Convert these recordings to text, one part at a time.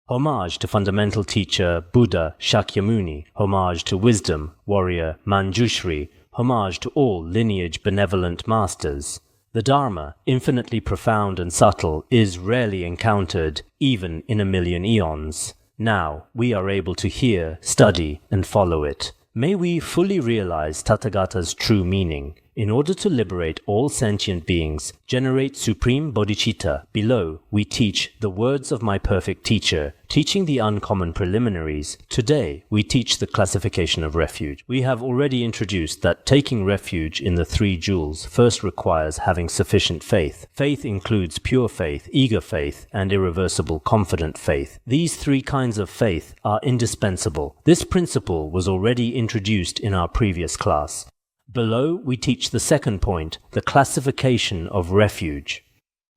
Homage to fundamental teacher Buddha Shakyamuni. Homage to wisdom warrior Manjushri. Homage to all lineage benevolent masters. The Dharma, infinitely profound and subtle, is rarely encountered, even in a million eons. Now we are able to hear, study, and follow it. May we fully realize Tathagata's true meaning. In order to liberate all sentient beings, generate supreme bodhicitta. Below, we teach the words of my perfect teacher, teaching the uncommon preliminaries. Today, we teach the classification of refuge. We have already introduced that taking refuge in the three jewels first requires having sufficient faith. Faith includes pure faith, eager faith, and irreversible confident faith. These three kinds of faith are indispensable. This principle was already introduced in our previous class. Below, we teach the second point, the classification of refuge.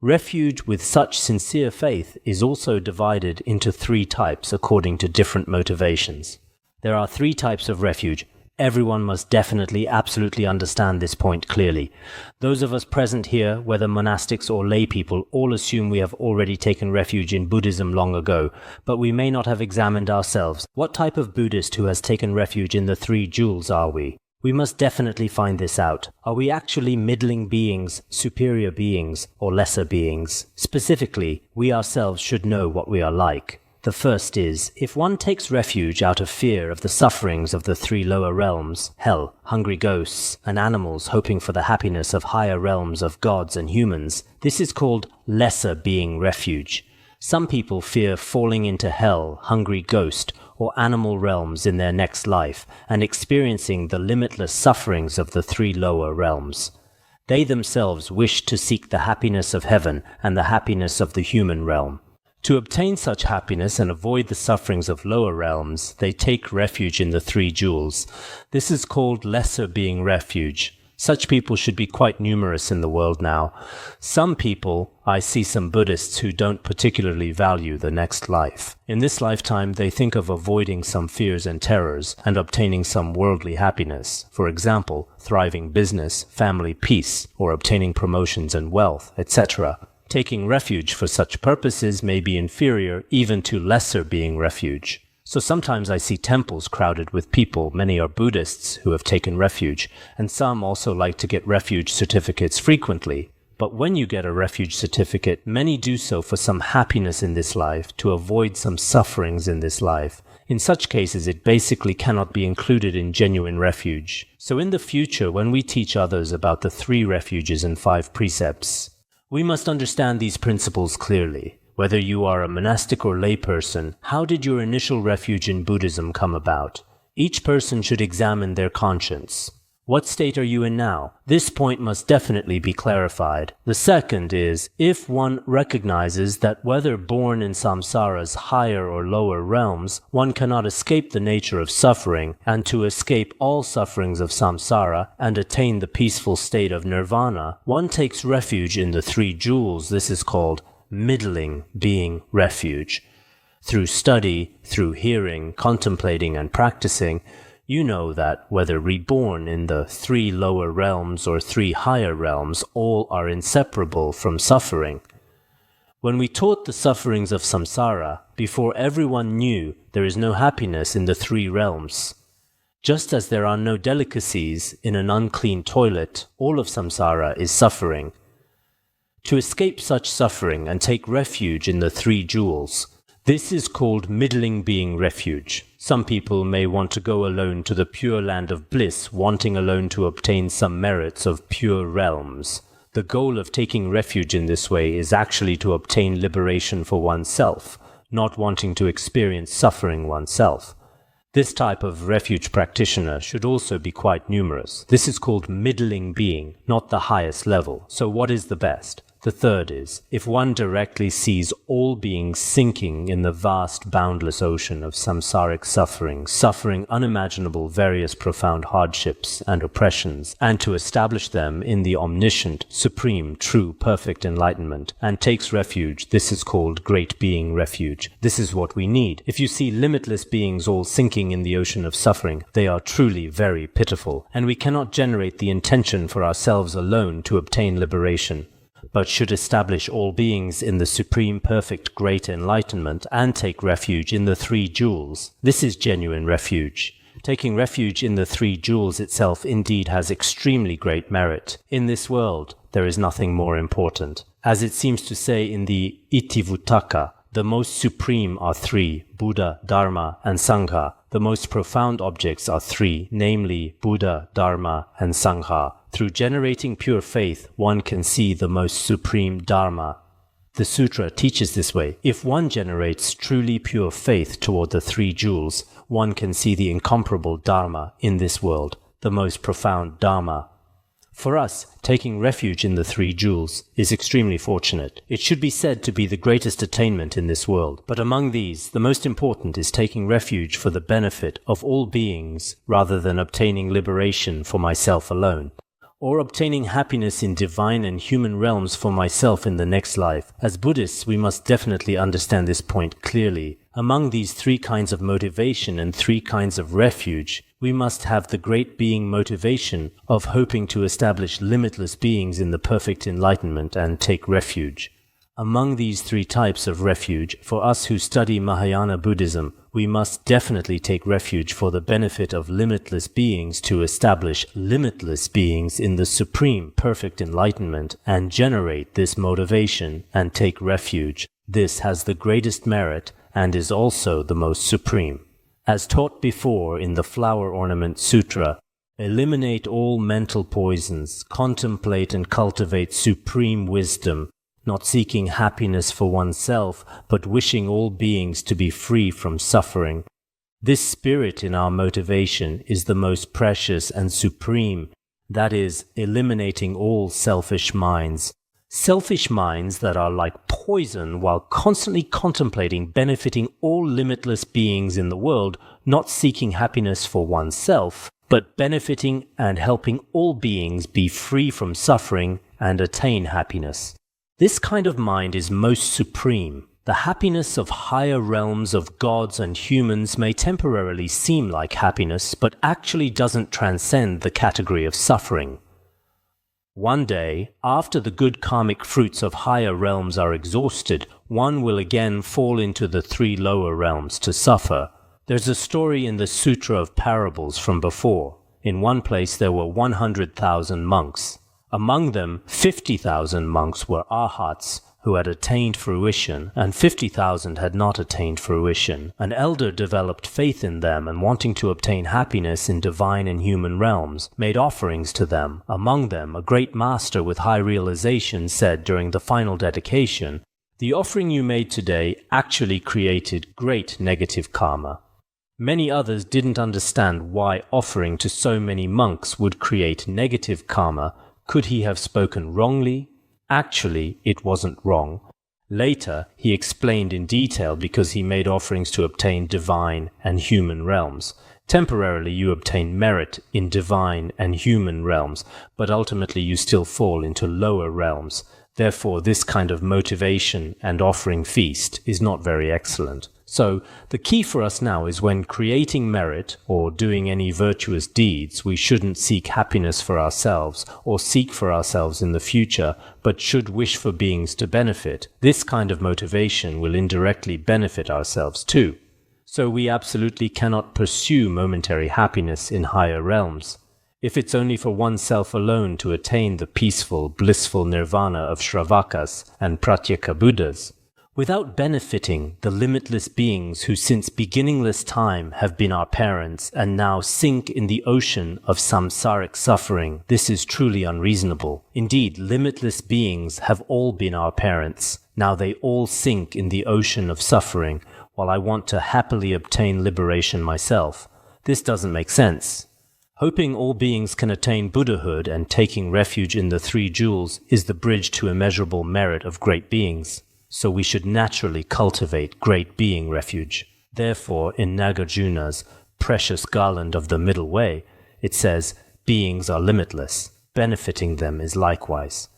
Refuge with such sincere faith is also divided into three types according to different motivations. There are three types of refuge. Everyone must definitely, absolutely understand this point clearly. Those of us present here, whether monastics or lay people, all assume we have already taken refuge in Buddhism long ago, but we may not have examined ourselves. What type of Buddhist who has taken refuge in the three jewels are we? We must definitely find this out. Are we actually middling beings, superior beings, or lesser beings? Specifically, we ourselves should know what we are like. The first is, if one takes refuge out of fear of the sufferings of the three lower realms, hell, hungry ghosts, and animals hoping for the happiness of higher realms of gods and humans, this is called lesser being refuge. Some people fear falling into hell, hungry ghost, or animal realms in their next life, and experiencing the limitless sufferings of the three lower realms. They themselves wish to seek the happiness of heaven and the happiness of the human realm. To obtain such happiness and avoid the sufferings of lower realms, they take refuge in the three jewels. This is called lesser being refuge. Such people should be quite numerous in the world now. I see some Buddhists who don't particularly value the next life. In this lifetime, they think of avoiding some fears and terrors and obtaining some worldly happiness. For example, thriving business, family peace, or obtaining promotions and wealth, etc. Taking refuge for such purposes may be inferior even to lesser being refuge. So sometimes I see temples crowded with people. Many are Buddhists who have taken refuge, and some also like to get refuge certificates frequently. But when you get a refuge certificate, many do so for some happiness in this life, to avoid some sufferings in this life. In such cases, it basically cannot be included in genuine refuge. So in the future, when we teach others about the three refuges and 5 precepts, we must understand these principles clearly. Whether you are a monastic or lay person, how did your initial refuge in Buddhism come about? Each person should examine their conscience. What state are you in now? This point must definitely be clarified. The second is, if one recognizes that whether born in samsara's higher or lower realms, one cannot escape the nature of suffering, and to escape all sufferings of samsara and attain the peaceful state of nirvana, one takes refuge in the three jewels. This is called middling being refuge. Through study, through hearing, contemplating, and practicing, you know that whether reborn in the 3 lower realms or 3 higher realms, all are inseparable from suffering. When we taught the sufferings of samsara, before everyone knew there is no happiness in the 3 realms. Just as there are no delicacies in an unclean toilet, all of samsara is suffering. To escape such suffering and take refuge in the 3 jewels, this is called middling being refuge. Some people may want to go alone to the pure land of bliss, wanting alone to obtain some merits of pure realms. The goal of taking refuge in this way is actually to obtain liberation for oneself, not wanting to experience suffering oneself. This type of refuge practitioner should also be quite numerous. This is called middling being, not the highest level. So what is the best? The third is, if one directly sees all beings sinking in the vast boundless ocean of samsaric suffering unimaginable various profound hardships and oppressions, and to establish them in the omniscient, supreme, true, perfect enlightenment, and takes refuge, this is called great being refuge. This is what we need. If you see limitless beings all sinking in the ocean of suffering, they are truly very pitiful, and we cannot generate the intention for ourselves alone to obtain liberation. but should establish all beings in the supreme perfect great enlightenment and take refuge in the three jewels. This is genuine refuge. Taking refuge in the three jewels itself indeed has extremely great merit. In this world, there is nothing more important. As it seems to say in the Itivuttaka, the most supreme are three, Buddha, Dharma, and Sangha. The most profound objects are three, namely Buddha, Dharma, and Sangha. Through generating pure faith, one can see the most supreme Dharma. The sutra teaches this way. If one generates truly pure faith toward the three jewels, one can see the incomparable Dharma in this world, the most profound Dharma. For us, taking refuge in the three jewels is extremely fortunate. It should be said to be the greatest attainment in this world. But among these, the most important is taking refuge for the benefit of all beings, rather than obtaining liberation for myself alone, or obtaining happiness in divine and human realms for myself in the next life. As Buddhists, we must definitely understand this point clearly. Among these three kinds of motivation and three kinds of refuge, we must have the great being motivation of hoping to establish limitless beings in the perfect enlightenment and take refuge. Among these three types of refuge, for us who study Mahayana Buddhism, we must definitely take refuge for the benefit of limitless beings to establish limitless beings in the supreme perfect enlightenment and generate this motivation and take refuge. This has the greatest merit and is also the most supreme. As taught before in the Flower Ornament Sutra, eliminate all mental poisons, contemplate and cultivate supreme wisdom, not seeking happiness for oneself, but wishing all beings to be free from suffering. This spirit in our motivation is the most precious and supreme, that is, eliminating all selfish minds. Selfish minds that are like poison while constantly contemplating benefiting all limitless beings in the world, not seeking happiness for oneself, but benefiting and helping all beings be free from suffering and attain happiness. This kind of mind is most supreme. The happiness of higher realms of gods and humans may temporarily seem like happiness, but actually doesn't transcend the category of suffering. One day, after the good karmic fruits of higher realms are exhausted, one will again fall into the three lower realms to suffer. There's a story in the Sutra of Parables from before. In one place there were 100,000 monks. Among them, 50,000 monks were arhats, who had attained fruition, and 50,000 had not attained fruition. An elder developed faith in them and, wanting to obtain happiness in divine and human realms, made offerings to them. Among them, a great master with high realization said during the final dedication, "The offering you made today actually created great negative karma." Many others didn't understand why offering to so many monks would create negative karma. Could he have spoken wrongly? Actually, it wasn't wrong. Later, he explained in detail because he made offerings to obtain divine and human realms. Temporarily, you obtain merit in divine and human realms, but ultimately you still fall into lower realms. Therefore, this kind of motivation and offering feast is not very excellent. So, the key for us now is when creating merit or doing any virtuous deeds, we shouldn't seek happiness for ourselves or seek for ourselves in the future, but should wish for beings to benefit. This kind of motivation will indirectly benefit ourselves too. So we absolutely cannot pursue momentary happiness in higher realms. If it's only for oneself alone to attain the peaceful, blissful nirvana of Shravakas and Pratyeka Buddhas, without benefiting the limitless beings who since beginningless time have been our parents and now sink in the ocean of samsaric suffering, this is truly unreasonable. Indeed, limitless beings have all been our parents. Now they all sink in the ocean of suffering, while I want to happily obtain liberation myself. This doesn't make sense. Hoping all beings can attain Buddhahood and taking refuge in the three jewels is the bridge to immeasurable merit of great beings. So we should naturally cultivate great being refuge. Therefore, in Nagarjuna's precious garland of the middle way, it says, beings are limitless, benefiting them is likewise.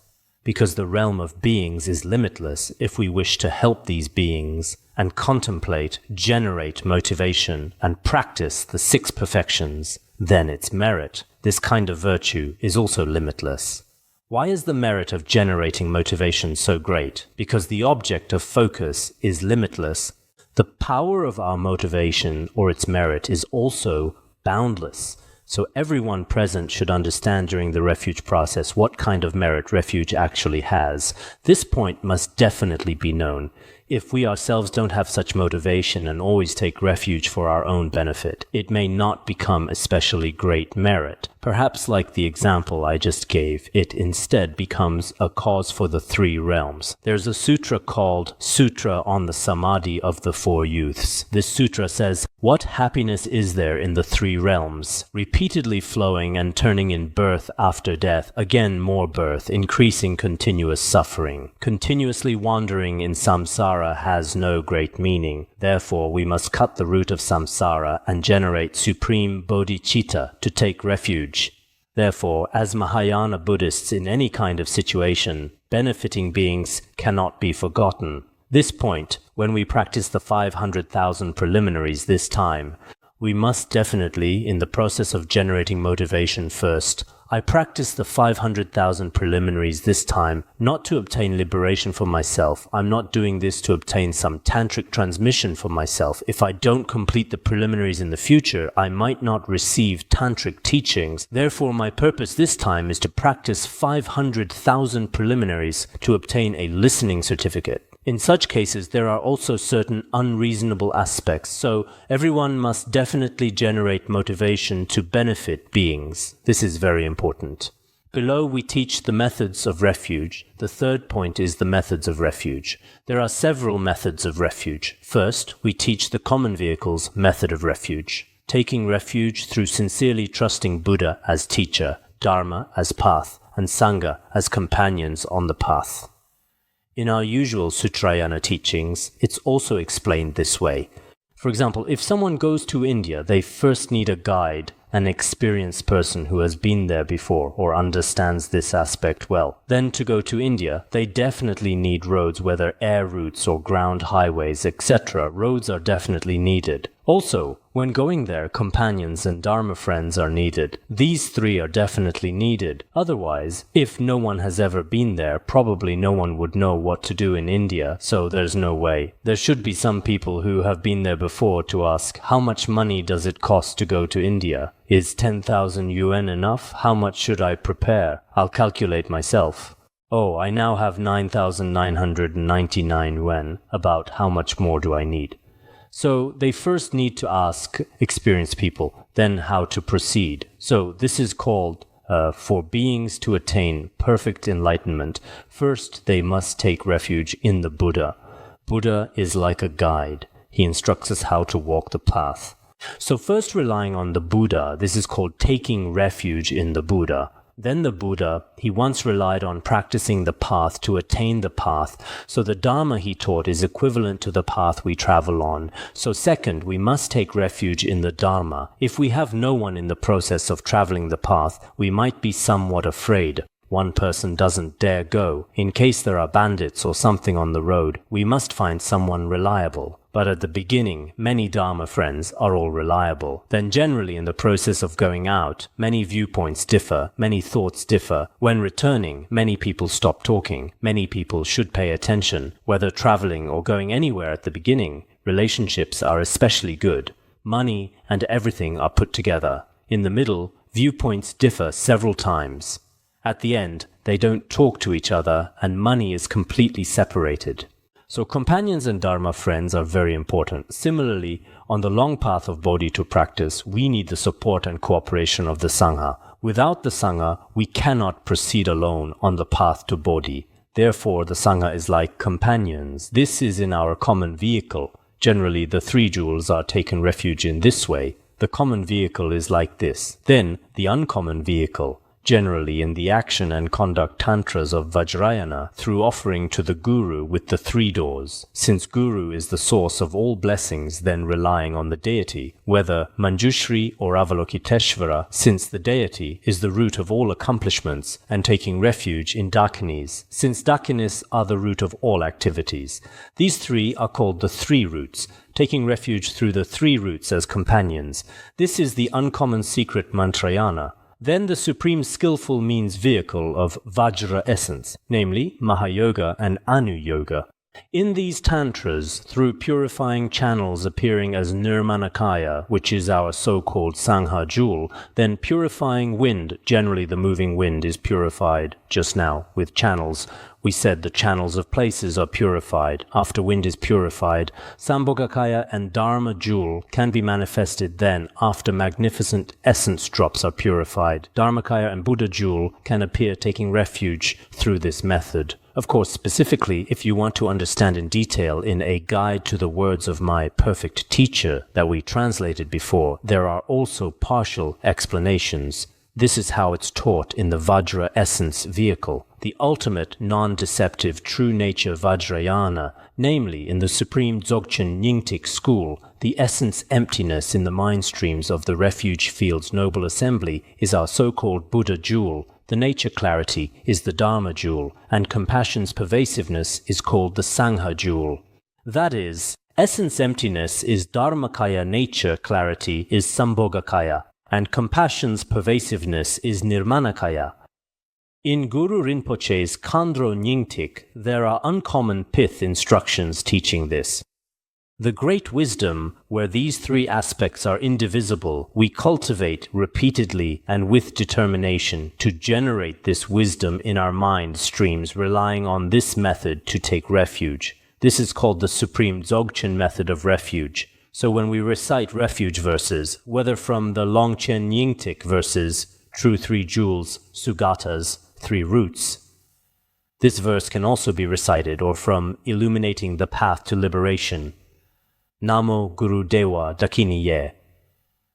Because the realm of beings is limitless, if we wish to help these beings and contemplate, generate motivation, and practice the six perfections, then it's merit. This kind of virtue is also limitless. Why is the merit of generating motivation so great? Because the object of focus is limitless. The power of our motivation or its merit is also boundless. So everyone present should understand during the refuge process what kind of merit refuge actually has. This point must definitely be known. If we ourselves don't have such motivation and always take refuge for our own benefit, it may not become especially great merit. Perhaps like the example I just gave, it instead becomes a cause for the three realms. There's a sutra called Sutra on the Samadhi of the Four Youths. This sutra says, what happiness is there in the three realms, repeatedly flowing and turning in birth after death, again more birth, increasing continuous suffering. Continuously wandering in samsara has no great meaning. Therefore, we must cut the root of samsara and generate supreme bodhicitta to take refuge. Therefore, as Mahayana Buddhists in any kind of situation, benefiting beings cannot be forgotten. This point, when we practice the 500,000 preliminaries this time, we must definitely, in the process of generating motivation first, I practice the 500,000 preliminaries this time not to obtain liberation for myself. I'm not doing this to obtain some tantric transmission for myself. If I don't complete the preliminaries in the future, I might not receive tantric teachings. Therefore, my purpose this time is to practice 500,000 preliminaries to obtain a listening certificate. In such cases, there are also certain unreasonable aspects, so everyone must definitely generate motivation to benefit beings. This is very important. Below we teach the methods of refuge. The third point is the methods of refuge. There are several methods of refuge. First, we teach the common vehicle's method of refuge. Taking refuge through sincerely trusting Buddha as teacher, Dharma as path, and Sangha as companions on the path. In our usual Sutrayana teachings, it's also explained this way. For example, if someone goes to India, they first need a guide, an experienced person who has been there before or understands this aspect well. Then to go to India, they definitely need roads, whether air routes or ground highways, etc. Roads are definitely needed. Also, when going there, companions and Dharma friends are needed. These three are definitely needed. Otherwise, if no one has ever been there, probably no one would know what to do in India, so there's no way. There should be some people who have been there before to ask, how much money does it cost to go to India? Is 10,000 yuan enough? How much should I prepare? I'll calculate myself. Oh, I now have 9,999 yuan. About how much more do I need? So they first need to ask experienced people, then how to proceed. So this is called, for beings to attain perfect enlightenment, first they must take refuge in the Buddha. Buddha is like a guide. He instructs us how to walk the path. So first relying on the Buddha, this is called taking refuge in the Buddha. Then the Buddha, he once relied on practicing the path to attain the path, so the Dharma he taught is equivalent to the path we travel on. So second, we must take refuge in the Dharma. If we have no one in the process of traveling the path, we might be somewhat afraid. One person doesn't dare go. In case there are bandits or something on the road, we must find someone reliable. But at the beginning, many Dharma friends are all reliable. Then generally in the process of going out, many viewpoints differ, many thoughts differ. When returning, many people stop talking. Many people should pay attention. Whether traveling or going anywhere at the beginning, relationships are especially good. Money and everything are put together. In the middle, viewpoints differ several times. At the end, they don't talk to each other and money is completely separated. So companions and Dharma friends are very important. Similarly, on the long path of Bodhi to practice, we need the support and cooperation of the Sangha. Without the Sangha, we cannot proceed alone on the path to Bodhi. Therefore, the Sangha is like companions. This is in our common vehicle. Generally, the three jewels are taken refuge in this way. The common vehicle is like this. Then, the uncommon vehicle, generally in the action and conduct tantras of Vajrayana, through offering to the Guru with the three doors. Since Guru is the source of all blessings, then relying on the deity, whether Manjushri or Avalokiteshvara, since the deity is the root of all accomplishments, and taking refuge in Dakinis, since Dakinis are the root of all activities. These three are called the three roots, taking refuge through the three roots as companions. This is the uncommon secret mantrayana. Then the supreme skillful means vehicle of Vajra essence, namely Mahayoga and Anu Yoga. In these tantras, through purifying channels appearing as Nirmanakaya, which is our so-called Sangha jewel, then purifying wind, generally the moving wind is purified just now with channels. We said the channels of places are purified. After wind is purified, Sambhogakaya and Dharma jewel can be manifested then after magnificent essence drops are purified. Dharmakaya and Buddha jewel can appear taking refuge through this method. Of course, specifically, if you want to understand in detail in a guide to the words of my perfect teacher that we translated before, there are also partial explanations. This is how it's taught in the Vajra essence vehicle, the ultimate non-deceptive true nature Vajrayana, namely in the supreme Dzogchen Nyingtik school. The essence emptiness in the mind streams of the Refuge Field's noble assembly is our so-called Buddha jewel. The nature clarity is the Dharma jewel, and compassion's pervasiveness is called the Sangha jewel. That is, essence emptiness is Dharmakaya, nature clarity is Sambhogakaya, and compassion's pervasiveness is Nirmanakaya. In Guru Rinpoche's Khandro Nyingtik, there are uncommon pith instructions teaching this. The great wisdom, where these three aspects are indivisible, we cultivate repeatedly and with determination to generate this wisdom in our mind streams, relying on this method to take refuge. This is called the Supreme Dzogchen method of refuge. So when we recite refuge verses, whether from the Longchen Nyingtik verses, True Three Jewels, Sugatas, Three Roots, this verse can also be recited, or from Illuminating the Path to Liberation, Namo Guru Dewa Dakini Ye.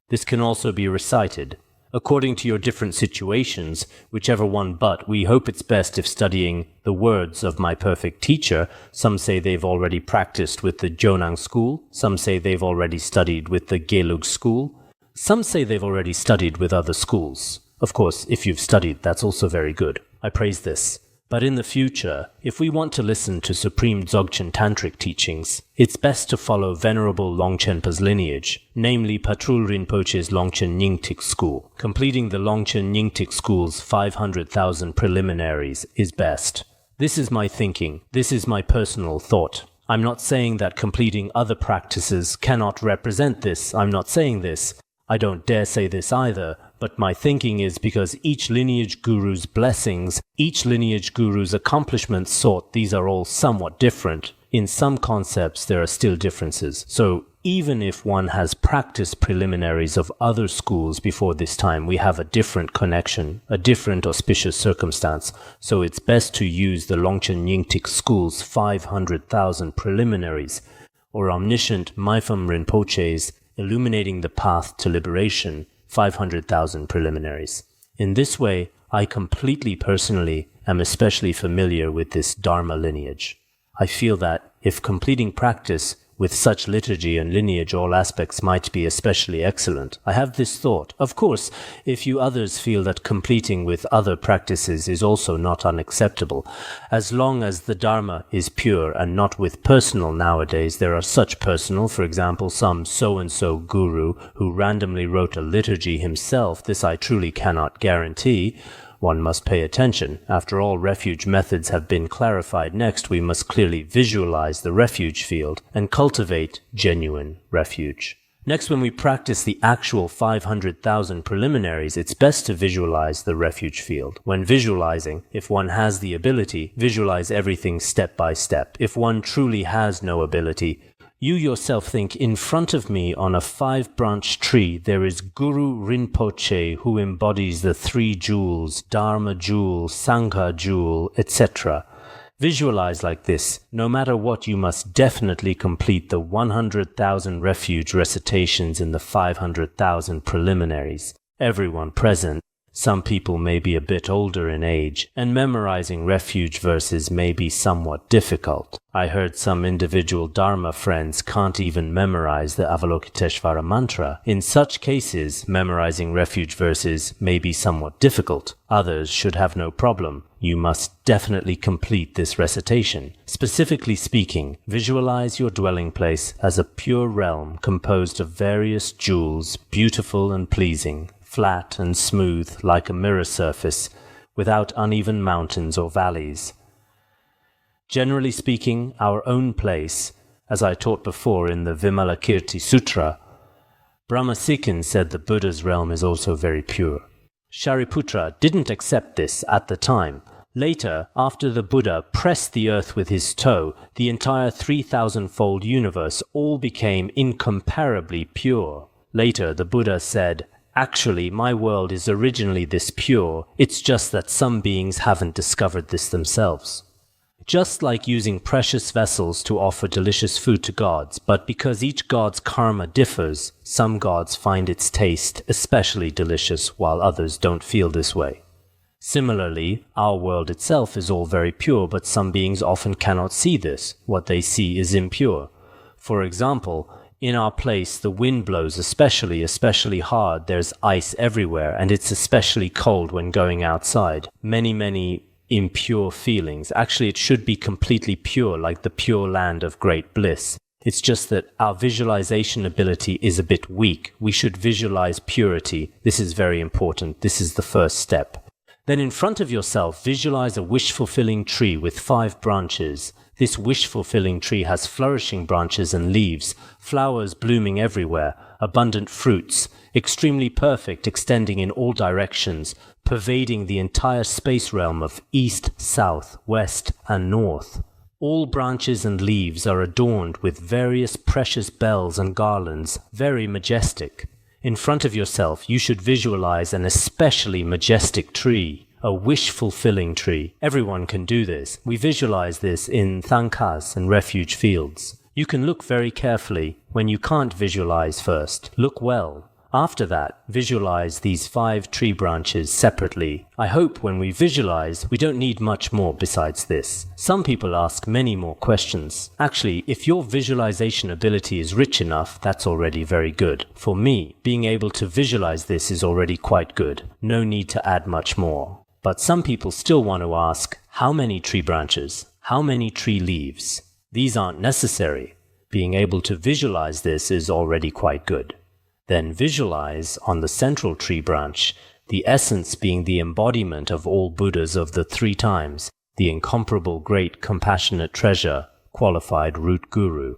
This can also be recited. According to your different situations, whichever one, but we hope it's best if studying the words of my perfect teacher. Some say they've already practiced with the Jonang school, some say they've already studied with the Gelug school, some say they've already studied with other schools. Of course, if you've studied, that's also very good. I praise this. But in the future, if we want to listen to Supreme Dzogchen Tantric teachings, it's best to follow Venerable Longchenpa's lineage, namely Patrul Rinpoche's Longchen Nyingtik school. Completing the Longchen Nyingtik school's 500,000 preliminaries is best. This is my thinking. This is my personal thought. I'm not saying that completing other practices cannot represent this. I'm not saying this. I don't dare say this either, but my thinking is because each lineage guru's blessings, each lineage guru's accomplishments sought, these are all somewhat different. In some concepts there are still differences. So even if one has practiced preliminaries of other schools before this time, we have a different connection, a different auspicious circumstance. So it's best to use the Longchen Nyingtik school's 500,000 preliminaries, or omniscient Mipham Rinpoche's Illuminating the Path to Liberation, 500,000 preliminaries. In this way, I completely personally am especially familiar with this Dharma lineage. I feel that if completing practice with such liturgy and lineage, all aspects might be especially excellent. I have this thought. Of course, if you others feel that completing with other practices is also not unacceptable, as long as the Dharma is pure and not with personal. Nowadays there are such personal, for example, some so-and-so guru who randomly wrote a liturgy himself. This I truly cannot guarantee. One must pay attention. After all, refuge methods have been clarified. Next, we must clearly visualize the refuge field and cultivate genuine refuge. Next, when we practice the actual 500,000 preliminaries, it's best to visualize the refuge field. When visualizing, if one has the ability, visualize everything step by step. If one truly has no ability, you yourself think, in front of me on a 5-branch tree there is Guru Rinpoche who embodies the 3 jewels, Dharma jewel, Sangha jewel, etc. Visualize like this. No matter what, you must definitely complete the 100,000 refuge recitations in the 500,000 preliminaries. Everyone present. Some people may be a bit older in age, and memorizing refuge verses may be somewhat difficult. I heard some individual Dharma friends can't even memorize the Avalokiteshvara mantra. In such cases, memorizing refuge verses may be somewhat difficult. Others should have no problem. You must definitely complete this recitation. Specifically speaking, visualize your dwelling place as a pure realm composed of various jewels, beautiful and pleasing, flat and smooth like a mirror surface, without uneven mountains or valleys. Generally speaking, our own place, as I taught before in the Vimalakirti Sutra, Brahmasikin said the Buddha's realm is also very pure. Shariputra didn't accept this at the time. Later, after the Buddha pressed the earth with his toe, the entire 3,000-fold universe all became incomparably pure. Later, the Buddha said, "Actually, my world is originally this pure, it's just that some beings haven't discovered this themselves." Just like using precious vessels to offer delicious food to gods, but because each god's karma differs, some gods find its taste especially delicious while others don't feel this way. Similarly, our world itself is all very pure, but some beings often cannot see this. What they see is impure. For example, in our place the wind blows especially hard, there's ice everywhere, and it's especially cold when going outside. Many impure feelings. Actually, it should be completely pure, like the pure land of great bliss. It's just that our visualization ability is a bit weak. We should visualize purity. This is very important. This is the first step. Then in front of yourself, visualize a wish-fulfilling tree with 5 branches. This wish-fulfilling tree has flourishing branches and leaves, flowers blooming everywhere, abundant fruits, extremely perfect, extending in all directions, pervading the entire space realm of east, south, west, and north. All branches and leaves are adorned with various precious bells and garlands, very majestic. In front of yourself, you should visualize an especially majestic tree, a wish-fulfilling tree. Everyone can do this. We visualize this in Thangkas and Refuge Fields. You can look very carefully. When you can't visualize first, look well. After that, visualize these 5 tree branches separately. I hope when we visualize, we don't need much more besides this. Some people ask many more questions. Actually, if your visualization ability is rich enough, that's already very good. For me, being able to visualize this is already quite good. No need to add much more. But some people still want to ask, how many tree branches? How many tree leaves? These aren't necessary. Being able to visualize this is already quite good. Then visualize on the central tree branch, the essence being the embodiment of all Buddhas of the 3 times, the incomparable great compassionate treasure, qualified root guru.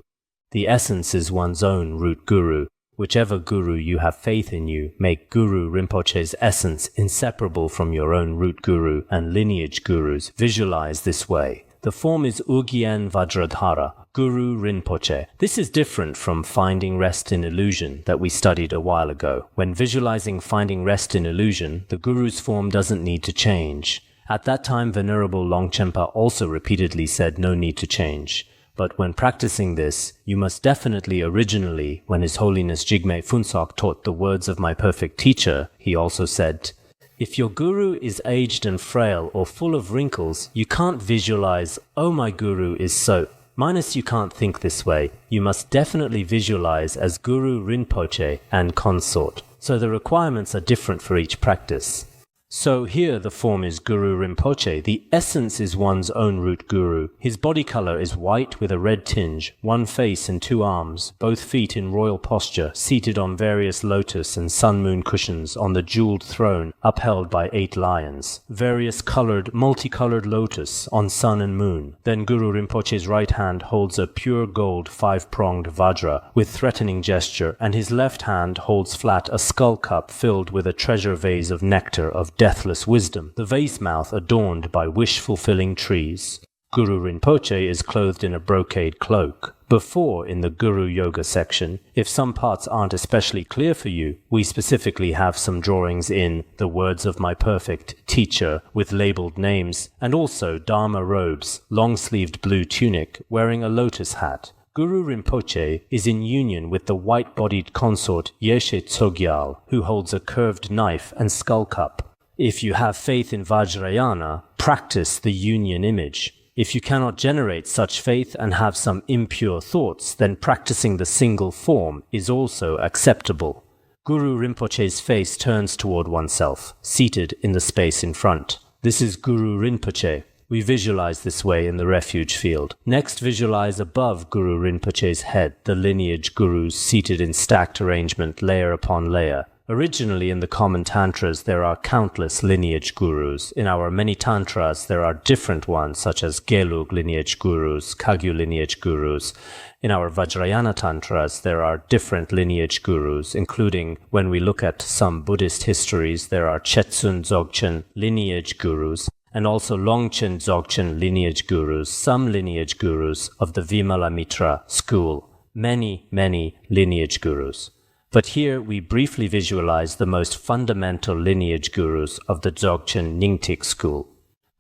The essence is one's own root guru. Whichever guru you have faith in you, make Guru Rinpoche's essence inseparable from your own root guru and lineage gurus. Visualize this way. The form is Ugyen Vajradhara, Guru Rinpoche. This is different from finding rest in illusion that we studied a while ago. When visualizing finding rest in illusion, the Guru's form doesn't need to change. At that time, Venerable Longchenpa also repeatedly said no need to change. But when practicing this, you must definitely originally, when His Holiness Jigme Phuntsok taught the words of my perfect teacher, he also said, "If your guru is aged and frail or full of wrinkles, you can't visualize, oh my guru is so. Minus you can't think this way. You must definitely visualize as Guru Rinpoche and consort." So the requirements are different for each practice. So here the form is Guru Rinpoche. The essence is one's own root guru. His body color is white with a red tinge, 1 face and 2 arms, both feet in royal posture, seated on various lotus and sun-moon cushions on the jeweled throne upheld by 8 lions, various multicolored lotus on sun and moon. Then Guru Rinpoche's right hand holds a pure gold 5-pronged vajra with threatening gesture, and his left hand holds flat a skull cup filled with a treasure vase of nectar of deathless wisdom, the vase mouth adorned by wish-fulfilling trees. Guru Rinpoche is clothed in a brocade cloak. Before, in the Guru Yoga section, if some parts aren't especially clear for you, we specifically have some drawings in the words of my perfect teacher with labeled names, and also Dharma robes, long-sleeved blue tunic, wearing a lotus hat. Guru Rinpoche is in union with the white-bodied consort Yeshe Tsogyal, who holds a curved knife and skull cup. If you have faith in Vajrayana, practice the union image. If you cannot generate such faith and have some impure thoughts, then practicing the single form is also acceptable. Guru Rinpoche's face turns toward oneself, seated in the space in front. This is Guru Rinpoche. We visualize this way in the Refuge Field. Next, visualize above Guru Rinpoche's head the lineage gurus seated in stacked arrangement, layer upon layer. Originally in the common tantras there are countless lineage gurus. In our many tantras there are different ones such as Gelug lineage gurus, Kagyu lineage gurus. In our Vajrayana tantras there are different lineage gurus, including when we look at some Buddhist histories there are Chetsun Dzogchen lineage gurus and also Longchen Dzogchen lineage gurus, some lineage gurus of the Vimalamitra school, many lineage gurus. But here we briefly visualize the most fundamental lineage gurus of the Dzogchen Nyingtik school.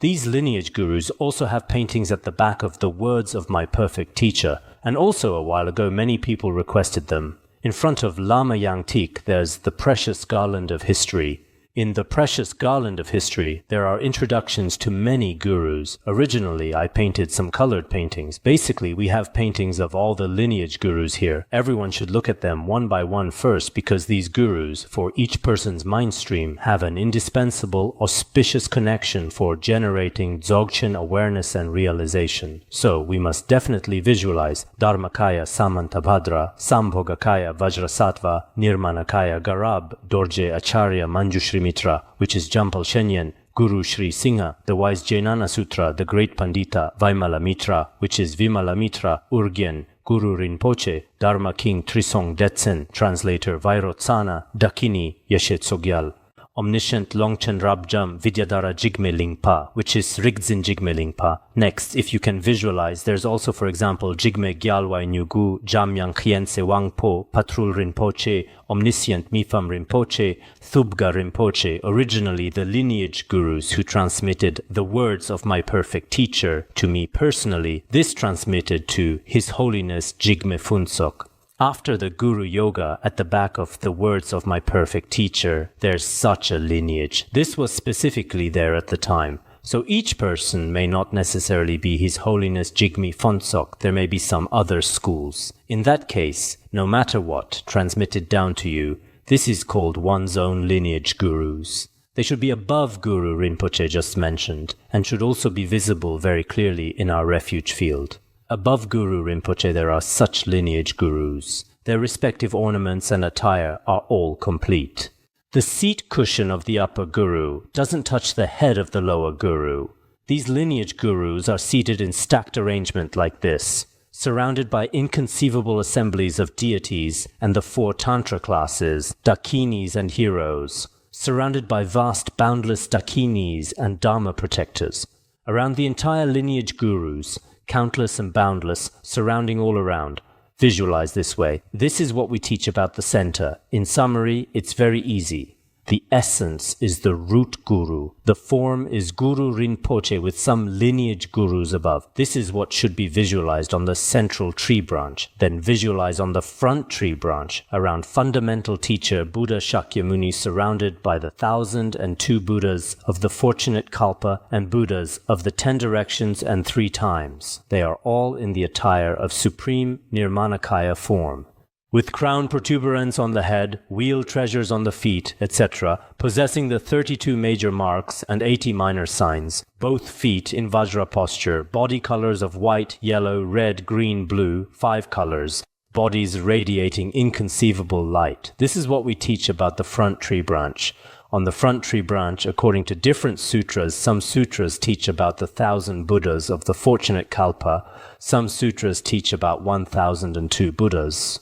These lineage gurus also have paintings at the back of the words of my perfect teacher, and also a while ago many people requested them. In front of Lama Yangtik there's the precious garland of history. In the precious garland of history, there are introductions to many gurus. Originally, I painted some colored paintings. Basically, we have paintings of all the lineage gurus here. Everyone should look at them one by one first because these gurus, for each person's mind stream, have an indispensable, auspicious connection for generating Dzogchen awareness and realization. So, we must definitely visualize Dharmakaya Samantabhadra, Sambhogakaya Vajrasattva, Nirmanakaya Garab, Dorje Acharya Manjushri Mitra, which is Jampal Shenyan, Guru Sri Singha, the wise Jainana Sutra, the great Pandita, Vaimala Mitra, which is Vimala Mitra, Urgyen, Guru Rinpoche, Dharma King Trisong Detsen, translator Vairotsana, Dakini, Yeshe Tsogyal. Omniscient Longchen Rabjam Vidyadhara Jigme Lingpa, which is Rigdzin Jigme Lingpa. Next, if you can visualize, there's also, for example, Jigme Gyalwai Nyugu, Jamyang Khiense Wangpo, Patrul Rinpoche, Omniscient Mifam Rinpoche, Thubga Rinpoche, originally the lineage gurus who transmitted the words of my perfect teacher to me personally. This transmitted to His Holiness Jigme Phuntsok. After the Guru Yoga, at the back of the words of my perfect teacher, there's such a lineage. This was specifically there at the time. So each person may not necessarily be His Holiness Jigme Phuntsok. There may be some other schools. In that case, no matter what, transmitted down to you, this is called one's own lineage gurus. They should be above Guru Rinpoche just mentioned, and should also be visible very clearly in our refuge field. Above Guru Rinpoche there are such lineage gurus. Their respective ornaments and attire are all complete. The seat cushion of the upper guru doesn't touch the head of the lower guru. These lineage gurus are seated in stacked arrangement like this, surrounded by inconceivable assemblies of deities and the 4 tantra classes, dakinis and heroes, surrounded by vast boundless dakinis and dharma protectors. Around the entire lineage gurus, countless and boundless, surrounding all around. Visualize this way. This is what we teach about the center. In summary, it's very easy. The essence is the root guru. The form is Guru Rinpoche with some lineage gurus above. This is what should be visualized on the central tree branch. Then visualize on the front tree branch around fundamental teacher Buddha Shakyamuni, surrounded by the 1,002 Buddhas of the fortunate Kalpa and Buddhas of the 10 directions and 3 times. They are all in the attire of supreme Nirmanakaya form. With crown protuberance on the head, wheel treasures on the feet, etc., possessing the 32 major marks and 80 minor signs, both feet in Vajra posture, body colors of white, yellow, red, green, blue, 5 colors, bodies radiating inconceivable light. This is what we teach about the front tree branch. On the front tree branch, according to different sutras, some sutras teach about the 1,000 Buddhas of the fortunate Kalpa, some sutras teach about 1,002 Buddhas.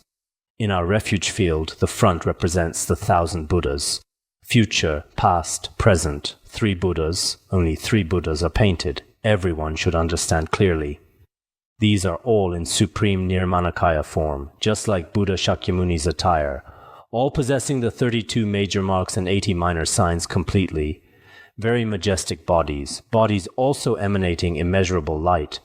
In our refuge field, the front represents the 1,000 Buddhas. Future, past, present, 3 Buddhas, only 3 Buddhas are painted. Everyone should understand clearly. These are all in supreme Nirmanakaya form, just like Buddha Shakyamuni's attire, all possessing the 32 major marks and 80 minor signs completely. Very majestic bodies, bodies also emanating immeasurable light.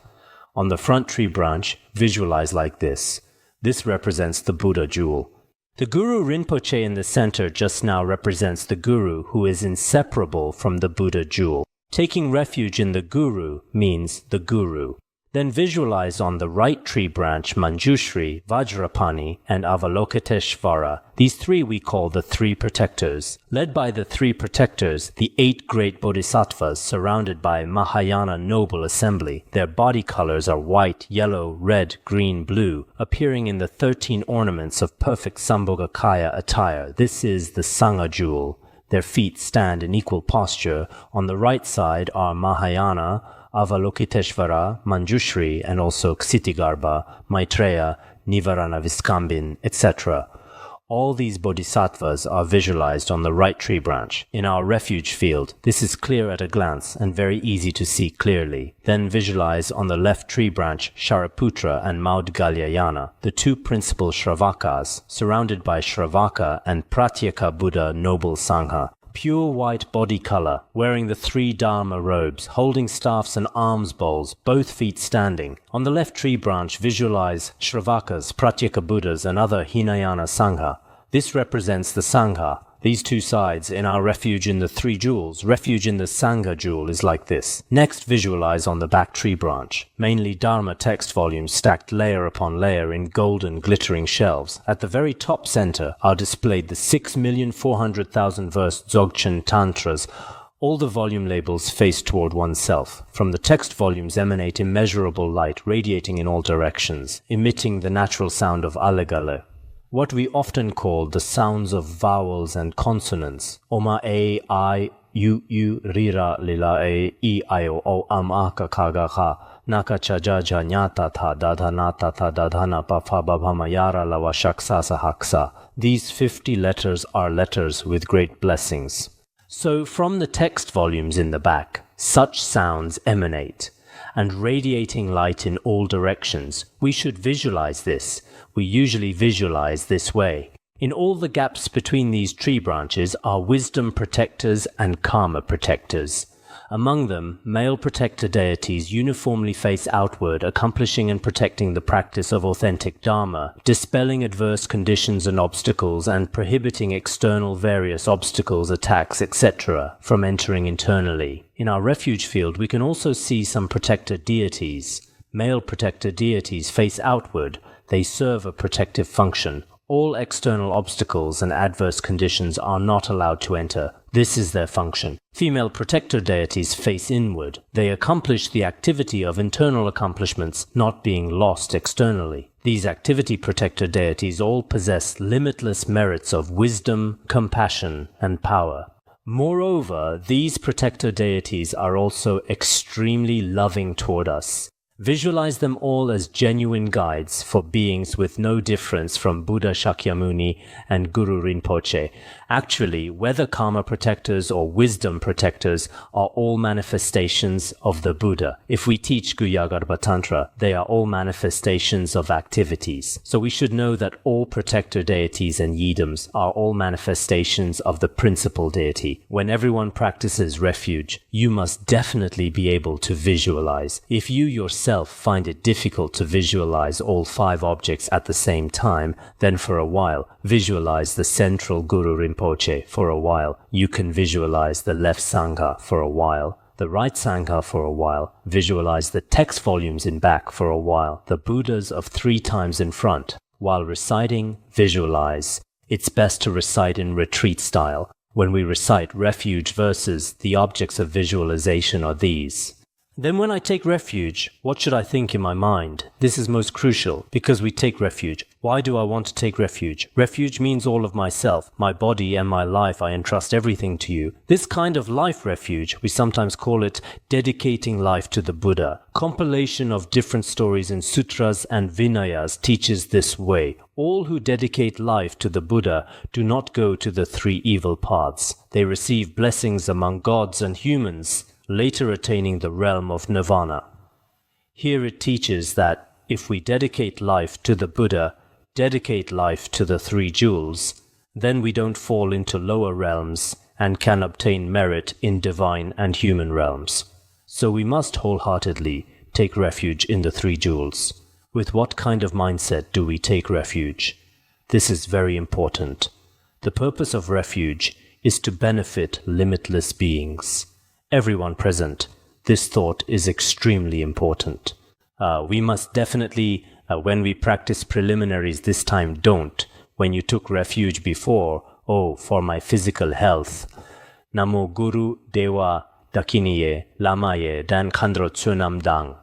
On the front tree branch, visualize like this. This represents the Buddha jewel. The Guru Rinpoche in the center just now represents the Guru who is inseparable from the Buddha jewel. Taking refuge in the Guru means the Guru. Then visualize on the right tree branch Manjushri, Vajrapani, and Avalokiteshvara. These three we call the three protectors. Led by the three protectors, the 8 great bodhisattvas surrounded by Mahayana noble assembly. Their body colors are white, yellow, red, green, blue, appearing in the 13 ornaments of perfect Sambhogakaya attire. This is the Sangha jewel. Their feet stand in equal posture. On the right side are Mahayana, Avalokiteshvara, Manjushri, and also Ksitigarbha, Maitreya, Nivarana Viskambin, etc. All these bodhisattvas are visualized on the right tree branch. In our refuge field, this is clear at a glance and very easy to see clearly. Then visualize on the left tree branch Shariputra and Maudgalyayana, the 2 principal Shravakas, surrounded by Shravaka and Pratyeka Buddha noble Sangha. Pure white body color, wearing the 3 Dharma robes, holding staffs and alms bowls, both feet standing. On the left tree branch, visualize Shravakas, Pratyeka Buddhas, and other Hinayana Sangha. This represents the Sangha. These 2 sides in our refuge in the 3 jewels. Refuge in the Sangha jewel is like this. Next, visualize on the back tree branch, mainly Dharma text volumes stacked layer upon layer in golden glittering shelves. At the very top center are displayed the 6,400,000 verse Dzogchen Tantras. All the volume labels face toward oneself. From the text volumes emanate immeasurable light radiating in all directions, emitting the natural sound of alegale. What we often call the sounds of vowels and consonants. Oma e, I, u, rira, lila e, I, o, am, aka, kaga, ha, naka, cha, ja, ja, nyata, ta, dadhana, ta, dadhana, pa, fa, babhama, yara, lawa, shaksa, sahaksa. These 50 letters are letters with great blessings. So from the text volumes in the back, such sounds emanate, and radiating light in all directions. We should visualize this. We usually visualize this way. In all the gaps between these tree branches are wisdom protectors and karma protectors. Among them, male protector deities uniformly face outward, accomplishing and protecting the practice of authentic Dharma, dispelling adverse conditions and obstacles, and prohibiting external various obstacles, attacks, etc. from entering internally. In our refuge field, we can also see some protector deities. Male protector deities face outward. They serve a protective function. All external obstacles and adverse conditions are not allowed to enter. This is their function. Female protector deities face inward. They accomplish the activity of internal accomplishments not being lost externally. These activity protector deities all possess limitless merits of wisdom, compassion, and power. Moreover, these protector deities are also extremely loving toward us. Visualize them all as genuine guides for beings with no difference from Buddha Shakyamuni and Guru Rinpoche. Actually, whether karma protectors or wisdom protectors are all manifestations of the Buddha. If we teach Guhyagarbha Tantra, they are all manifestations of activities. So we should know that all protector deities and yidams are all manifestations of the principal deity. When everyone practices refuge, you must definitely be able to visualize. If you yourself find it difficult to visualize all 5 objects at the same time, then for a while, visualize the central Guru Rinpoche for a while. You can visualize the left Sangha for a while, the right Sangha for a while. Visualize the text volumes in back for a while, the Buddhas of 3 times in front. While reciting, visualize. It's best to recite in retreat style. When we recite refuge verses, the objects of visualization are these. Then when I take refuge, what should I think in my mind? This is most crucial, because we take refuge. Why do I want to take refuge? Refuge means all of myself, my body and my life. I entrust everything to you. This kind of life refuge, we sometimes call it dedicating life to the Buddha. Compilation of different stories in sutras and vinayas teaches this way. All who dedicate life to the Buddha do not go to the 3 evil paths. They receive blessings among gods and humans, later attaining the realm of nirvana. Here it teaches that if we dedicate life to the Buddha, dedicate life to the 3 jewels, then we don't fall into lower realms and can obtain merit in divine and human realms. So we must wholeheartedly take refuge in the 3 jewels. With what kind of mindset do we take refuge? This is very important. The purpose of refuge is to benefit limitless beings. Everyone present, this thought is extremely important. We must definitely, when we practice preliminaries this time, don't. When you took refuge before, oh, for my physical health. Namo Guru Dewa Dakiniye Lamaye Dan Khandro Tsunam Dang.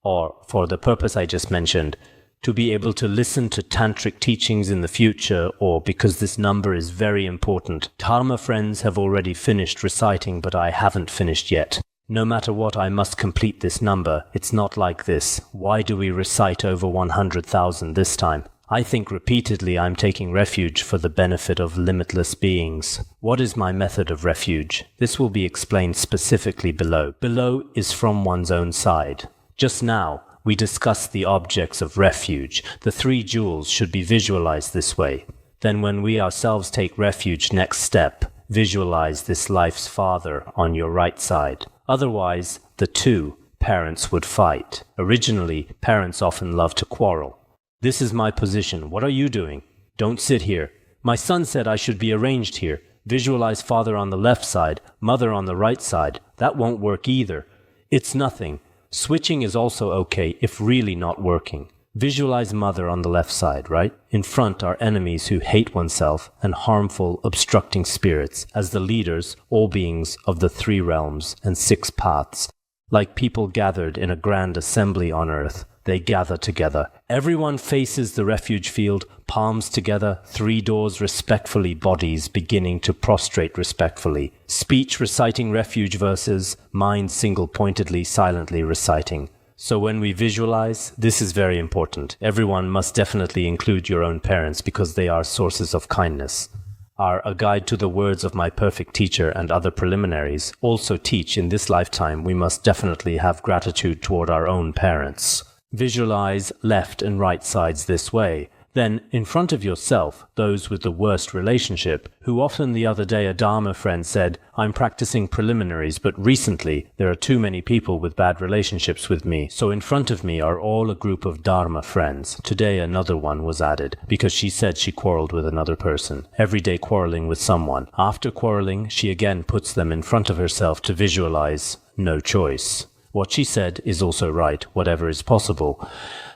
Or, for the purpose I just mentioned, to be able to listen to tantric teachings in the future, or because this number is very important. Dharma friends have already finished reciting, but I haven't finished yet. No matter what, I must complete this number. It's not like this. Why do we recite over 100,000 this time? I think repeatedly I'm taking refuge for the benefit of limitless beings. What is my method of refuge? This will be explained specifically below. Below is from one's own side. Just now, we discussed the objects of refuge. The 3 jewels should be visualized this way. Then when we ourselves take refuge, next step, visualize this life's father on your right side. Otherwise, the 2 parents would fight. Originally, parents often love to quarrel. This is my position. What are you doing? Don't sit here. My son said I should be arranged here. Visualize father on the left side, mother on the right side. That won't work either. It's nothing. Switching is also okay if really not working. Visualize mother on the left side, right? In front are enemies who hate oneself and harmful, obstructing spirits as the leaders, all beings of the 3 realms and 6 paths. Like people gathered in a grand assembly on earth, they gather together. Everyone faces the refuge field, palms together, 3 doors respectfully, bodies beginning to prostrate respectfully. Speech reciting refuge verses, mind single-pointedly, silently reciting. So when we visualize, this is very important. Everyone must definitely include your own parents because they are sources of kindness. A guide to the words of my perfect teacher and other preliminaries also teach in this lifetime we must definitely have gratitude toward our own parents. Visualize left and right sides this way. Then, in front of yourself, those with the worst relationship, who often the other day a Dharma friend said, I'm practicing preliminaries, but recently there are too many people with bad relationships with me, so in front of me are all a group of Dharma friends. Today another one was added, because she said she quarreled with another person, every day quarreling with someone. After quarreling, she again puts them in front of herself to visualize no choice. What she said is also right, whatever is possible.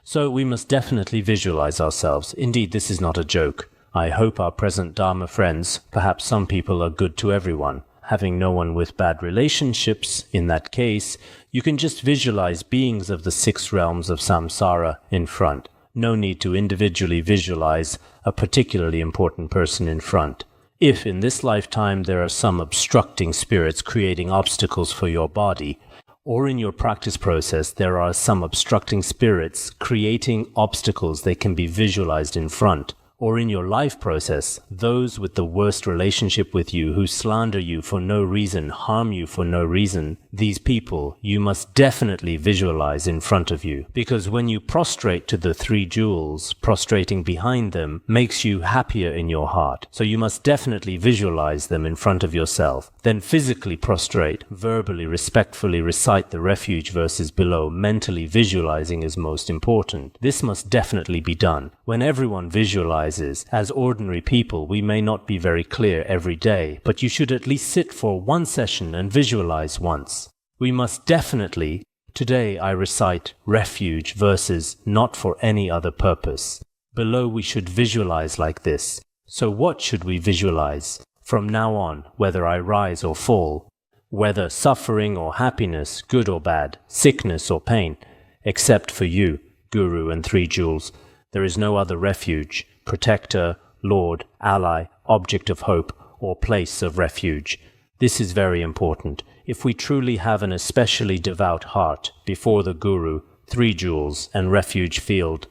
So we must definitely visualize ourselves. Indeed, this is not a joke. I hope our present Dharma friends, perhaps some people are good to everyone. Having no one with bad relationships, in that case, you can just visualize beings of the 6 realms of samsara in front. No need to individually visualize a particularly important person in front. If in this lifetime there are some obstructing spirits creating obstacles for your body, or in your practice process there are some obstructing spirits creating obstacles, they can be visualized in front. Or in your life process, those with the worst relationship with you who slander you for no reason, harm you for no reason, these people you must definitely visualize in front of you. Because when you prostrate to the 3 jewels, prostrating behind them makes you happier in your heart. So you must definitely visualize them in front of yourself. Then physically prostrate, verbally, respectfully recite the refuge verses below. Mentally visualizing is most important. This must definitely be done. When everyone visualizes, as ordinary people, we may not be very clear every day, but you should at least sit for 1 session and visualize once. We must definitely, today I recite refuge verses not for any other purpose. Below we should visualize like this. So what should we visualize? From now on, whether I rise or fall, whether suffering or happiness, good or bad, sickness or pain, except for you, Guru and 3 jewels, there is no other refuge, protector, lord, ally, object of hope, or place of refuge. This is very important. If we truly have an especially devout heart before the Guru, 3 jewels, and Refuge Field.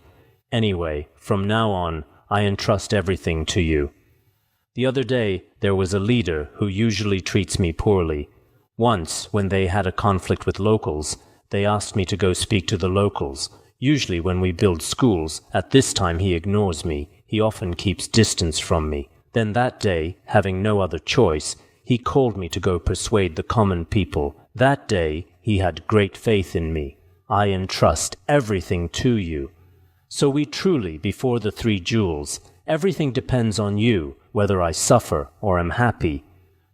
Anyway, from now on, I entrust everything to you. The other day, there was a leader who usually treats me poorly. Once, when they had a conflict with locals, they asked me to go speak to the locals. Usually when we build schools, at this time he ignores me. He often keeps distance from me. Then that day, having no other choice, he called me to go persuade the common people. That day, he had great faith in me. I entrust everything to you. So we truly, before the 3 jewels, everything depends on you, whether I suffer or am happy.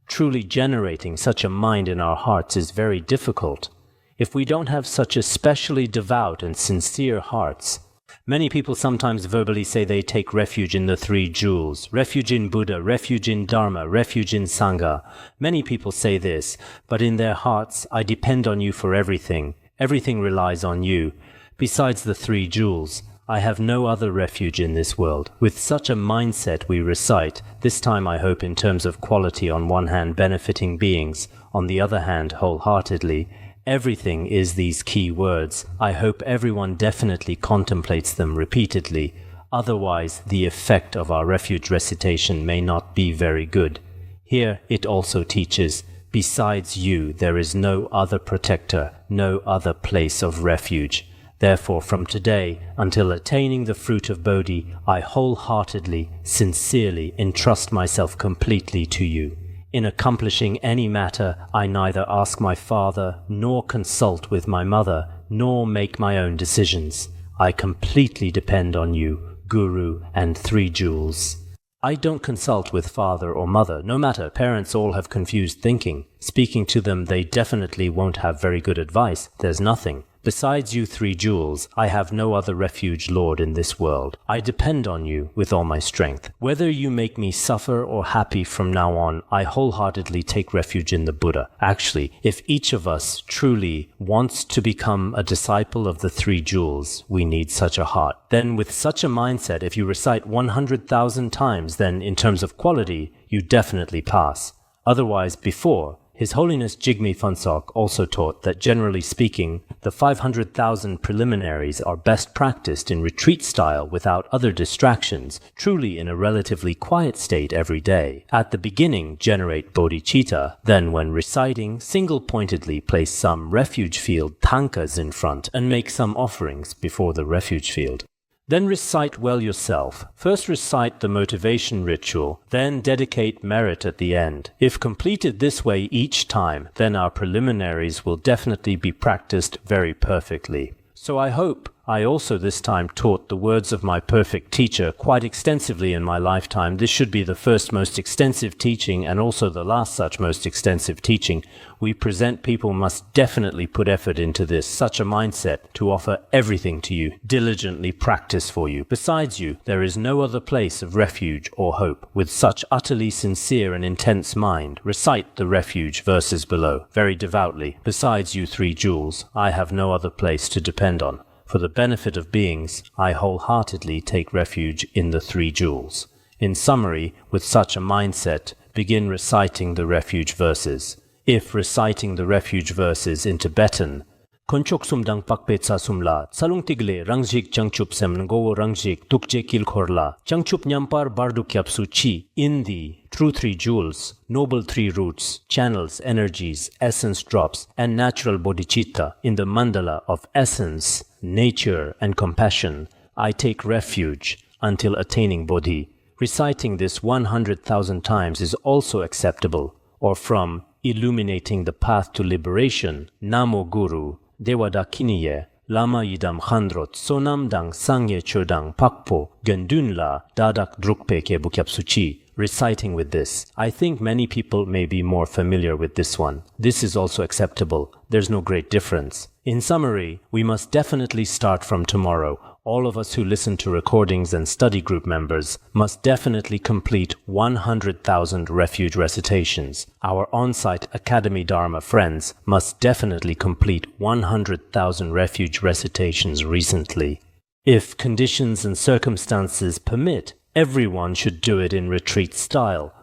Truly generating such a mind in our hearts is very difficult. if we don't have such especially devout and sincere hearts. Many people sometimes verbally say they take refuge in the three jewels, refuge in Buddha, refuge in Dharma, refuge in Sangha. Many people say this, but in their hearts, I depend on you for everything. Everything relies on you. Besides the three jewels, I have no other refuge in this world. With such a mindset we recite, this time I hope in terms of quality, on one hand benefiting beings, on the other hand wholeheartedly. Everything is these key words. I hope everyone definitely contemplates them repeatedly. Otherwise, the effect of our refuge recitation may not be very good. Here it also teaches, besides you there is no other protector, no other place of refuge. Therefore, from today until attaining the fruit of Bodhi, I wholeheartedly, sincerely entrust myself completely to you. In accomplishing any matter, I neither ask my father, nor consult with my mother, nor make my own decisions. I completely depend on you, Guru and Three Jewels. I don't consult with father or mother. No matter, parents all have confused thinking. Speaking to them, they definitely won't have very good advice. There's nothing. Besides you Three Jewels, I have no other refuge, Lord, in this world. I depend on you with all my strength. Whether you make me suffer or happy from now on, I wholeheartedly take refuge in the Buddha. Actually, if each of us truly wants to become a disciple of the Three Jewels, we need such a heart. Then with such a mindset, if you recite 100,000 times, then in terms of quality, you definitely pass. Otherwise, before, His Holiness Jigme Phuntsok also taught that generally speaking, the 500,000 preliminaries are best practiced in retreat style without other distractions, truly in a relatively quiet state every day. At the beginning, generate Bodhicitta, then when reciting, single-pointedly place some Refuge Field tankas in front and make some offerings before the Refuge Field. Then recite well yourself. First recite the motivation ritual, then dedicate merit at the end. If completed this way each time, then our preliminaries will definitely be practiced very perfectly. So I hope I also this time taught the words of my perfect teacher quite extensively in my lifetime. This should be the first most extensive teaching and also the last such most extensive teaching. We present people must definitely put effort into this, such a mindset to offer everything to you, diligently practice for you. Besides you, there is no other place of refuge or hope. With such utterly sincere and intense mind, recite the refuge verses below, very devoutly. Besides you Three Jewels, I have no other place to depend on. For the benefit of beings, I wholeheartedly take refuge in the Three Jewels. In summary, with such a mindset, begin reciting the refuge verses. If reciting the refuge verses in Tibetan, Konchok sumdang pakpetsa sumla, salung tigle rangjik changchup semngo rangjik tukje kilkorla, changchup nyampar bardukyapsu chi, in the true Three Jewels, noble three roots, channels, energies, essence drops, and natural bodhicitta, in the mandala of essence, nature, and compassion, I take refuge until attaining bodhi. Reciting this 100,000 times is also acceptable, or from illuminating the path to liberation, Namo Guru, Dewada Kiniye, Lama Yidam Khandrot, Sonam Dang Sangye Chodang Pakpo, Gendunla, Dadak Drukpe Ke Bukyapsuchi. Reciting with this, I think many people may be more familiar with this one. This is also acceptable. There's no great difference. In summary, we must definitely start from tomorrow. All of us who listen to recordings and study group members must definitely complete 100,000 refuge recitations. Our on-site Academy Dharma friends must definitely complete 100,000 refuge recitations recently. If conditions and circumstances permit, everyone should do it in retreat style.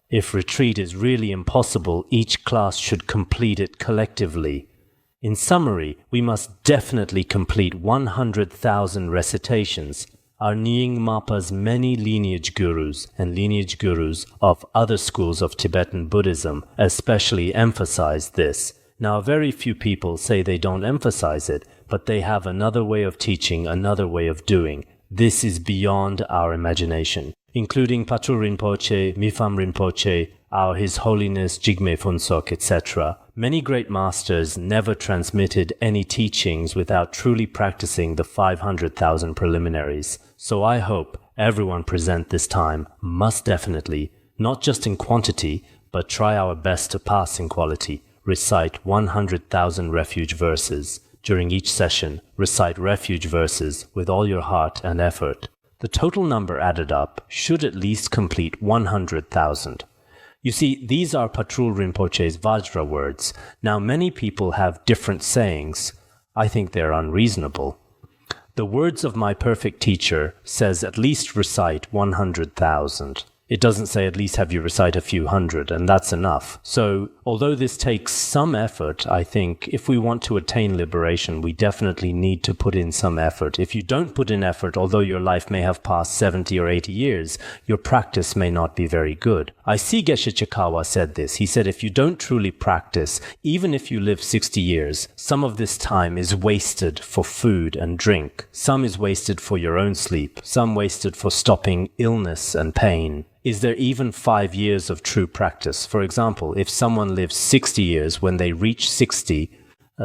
If retreat is really impossible, each class should complete it collectively. In summary, we must definitely complete 100,000 recitations. Our Nying Mapa's many lineage gurus and lineage gurus of other schools of Tibetan Buddhism especially emphasize this. Now, very few people say they don't emphasize it, but they have another way of teaching, another way of doing. This is beyond our imagination, including Patrul Rinpoche, Mifam Rinpoche, our His Holiness Jigme Phuntsok, etc. Many great masters never transmitted any teachings without truly practicing the 500,000 preliminaries. So I hope everyone present this time must definitely, not just in quantity, but try our best to pass in quality. recite 100,000 refuge verses. During each session, recite refuge verses with all your heart and effort. The total number added up should at least complete 100,000. You see, these are Patrul Rinpoche's Vajra words. Now, many people have different sayings. I think they're unreasonable. The words of my perfect teacher says at least recite 100,000. It doesn't say at least have you recite a few hundred, and that's enough. So, although this takes some effort, I think if we want to attain liberation, we definitely need to put in some effort. If you don't put in effort, although your life may have passed 70 or 80 years, your practice may not be very good. I see Geshe Chikawa said this. He said if you don't truly practice, even if you live 60 years, some of this time is wasted for food and drink. Some is wasted for your own sleep. Some wasted for stopping illness and pain. Is there even 5 years of true practice? For example, if someone lives 60 years, when they reach 60,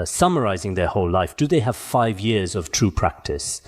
summarizing their whole life, do they have 5 years of true practice?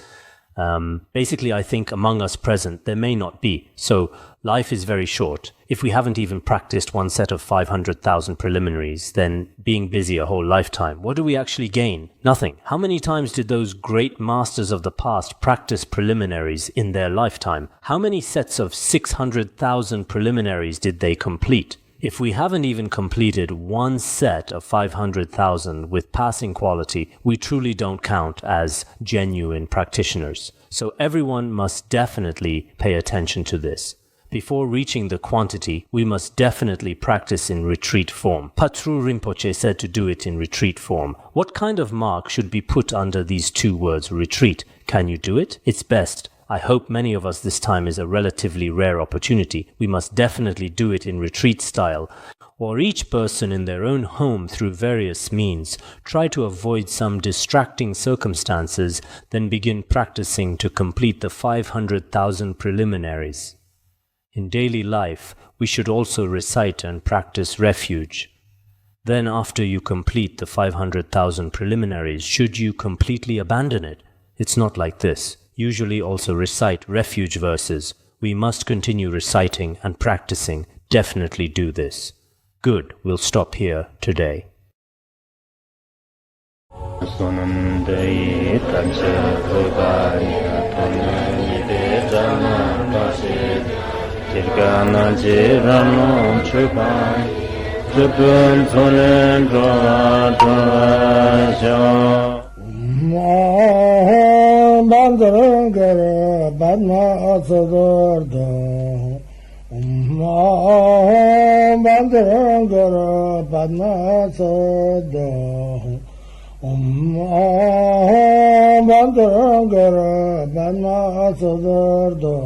Basically, I think among us present, there may not be. So life is very short. If we haven't even practiced one set of 500,000 preliminaries, then being busy a whole lifetime, what do we actually gain? Nothing. How many times did those great masters of the past practice preliminaries in their lifetime? How many sets of 600,000 preliminaries did they complete? If we haven't even completed one set of 500,000 with passing quality, we truly don't count as genuine practitioners. So everyone must definitely pay attention to this. Before reaching the quantity, we must definitely practice in retreat form. Patrul Rinpoche said to do it in retreat form. What kind of mark should be put under these two words, retreat? Can you do it? It's best. I hope many of us this time is a relatively rare opportunity. We must definitely do it in retreat style, or each person in their own home through various means. Try to avoid some distracting circumstances, then begin practicing to complete the 500,000 preliminaries. In daily life, we should also recite and practice refuge. Then after you complete the 500,000 preliminaries, should you completely abandon it? It's not like this. Usually also recite refuge verses. We must continue reciting and practicing. Definitely do this. Good, we'll stop here today. Bandara Badma Sadarda Bandara Badma Sada Bandara Badma Sadarda